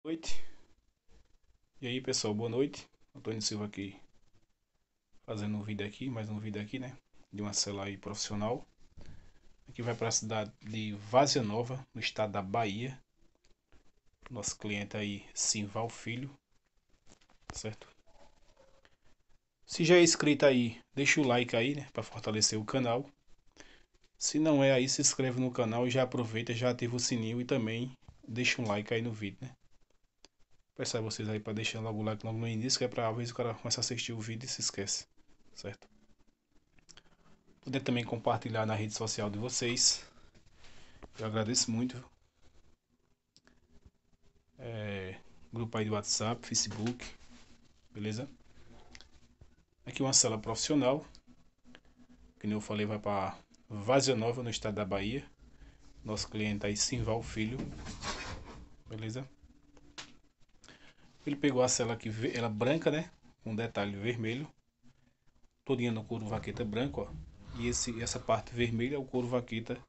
Noite. E aí, pessoal, boa noite. Antônio Silva aqui, fazendo um vídeo aqui, mais um vídeo aqui, né? De uma cela aí profissional. Aqui vai para a cidade de Várzea Nova, no estado da Bahia. Nosso cliente aí, Simval Filho, certo? Se já é inscrito aí, deixa o like aí, né? Para fortalecer o canal. Se não é aí, se inscreve no canal e já aproveita, já ativa o sininho e também deixa um like aí no vídeo, né? Peço a vocês aí para deixar logo o like logo no início, que é para às vezes o cara começa a assistir o vídeo e se esquece, certo? Poder também compartilhar na rede social de vocês. Eu agradeço muito. Grupo aí do WhatsApp, Facebook, beleza? Aqui uma sala profissional. Que nem eu falei, vai para Várzea Nova, no estado da Bahia. Nosso cliente aí, Simval Filho, beleza? Ele pegou a cela aqui, ela branca, né? Com detalhe vermelho. Todinha no couro vaqueta branco, ó. E essa parte vermelha é o couro vaqueta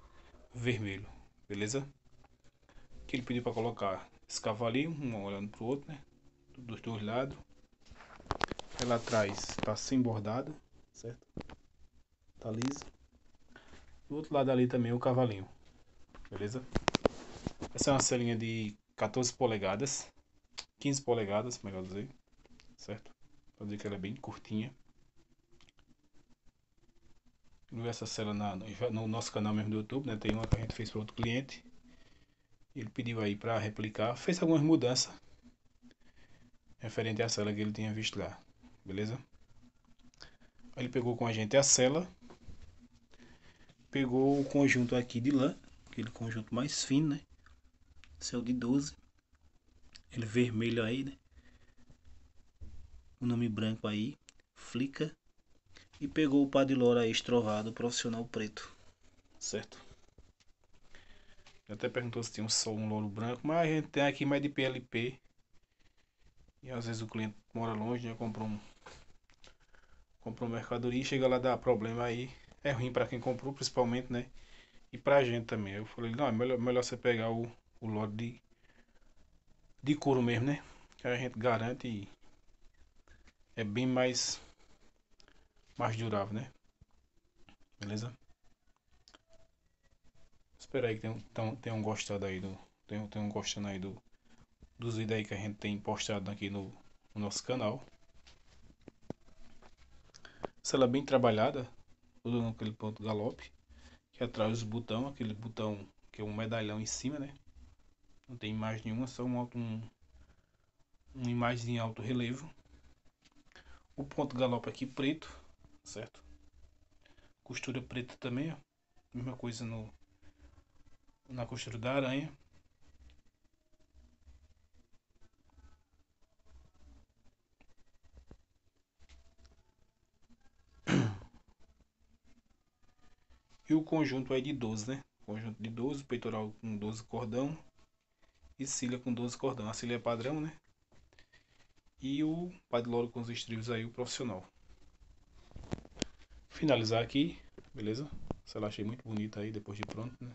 vermelho, beleza? Que ele pediu para colocar esse cavalinho, um olhando pro outro, né? Dos dois lados. Ela atrás tá sem bordado, certo? Tá lisa. Do outro lado ali também o cavalinho, beleza? Essa é uma celinha de 14 polegadas, 15 polegadas, melhor dizer, certo? Pode dizer que ela é bem curtinha. Viu essa cela no nosso canal mesmo do YouTube, né? Tem uma que a gente fez para outro cliente. Ele pediu aí para replicar, fez algumas mudanças referente à cela que ele tinha visto lá, beleza? Aí ele pegou com a gente a cela, pegou o conjunto aqui de lã, aquele conjunto mais fino, né? Esse é o de 12. Ele vermelho aí, né? O nome branco aí, Flica. E pegou o Padilora aí estrovado profissional preto, certo? Ele até perguntou se tinha só um louro branco, mas a gente tem aqui mais de PLP. E às vezes o cliente mora longe, né? Comprou mercadoria e chega lá dá problema aí. É ruim para quem comprou, principalmente, né? E pra gente também. Eu falei, não, é melhor você pegar o lote de couro mesmo, né? Que a gente garante e é bem mais durável, né? Beleza? Espero aí que tenham gostado aí tenham gostando aí dos vídeos aí que a gente tem postado aqui no nosso canal. Ela é bem trabalhada, tudo naquele ponto galope, que é atrás dos botão, aquele botão que é um medalhão em cima, né? Não tem imagem nenhuma, só uma imagem em alto relevo. O ponto galope aqui preto, certo? Costura preta também, ó. Mesma coisa na costura da aranha. E o conjunto é de 12, né? Conjunto de 12, peitoral com 12 cordão e cilha com 12 cordão. A cilha é padrão, né? E o padloro com os estribos aí, o profissional. Finalizar aqui, beleza? Essa eu achei muito bonita aí, depois de pronto, né?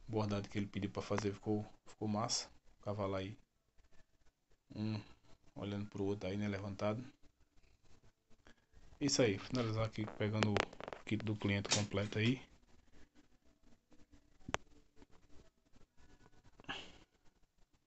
O bordado que ele pediu pra fazer ficou massa. O cavalo aí, um olhando pro outro aí, né? Levantado. Isso aí, finalizar aqui pegando o kit do cliente completo aí.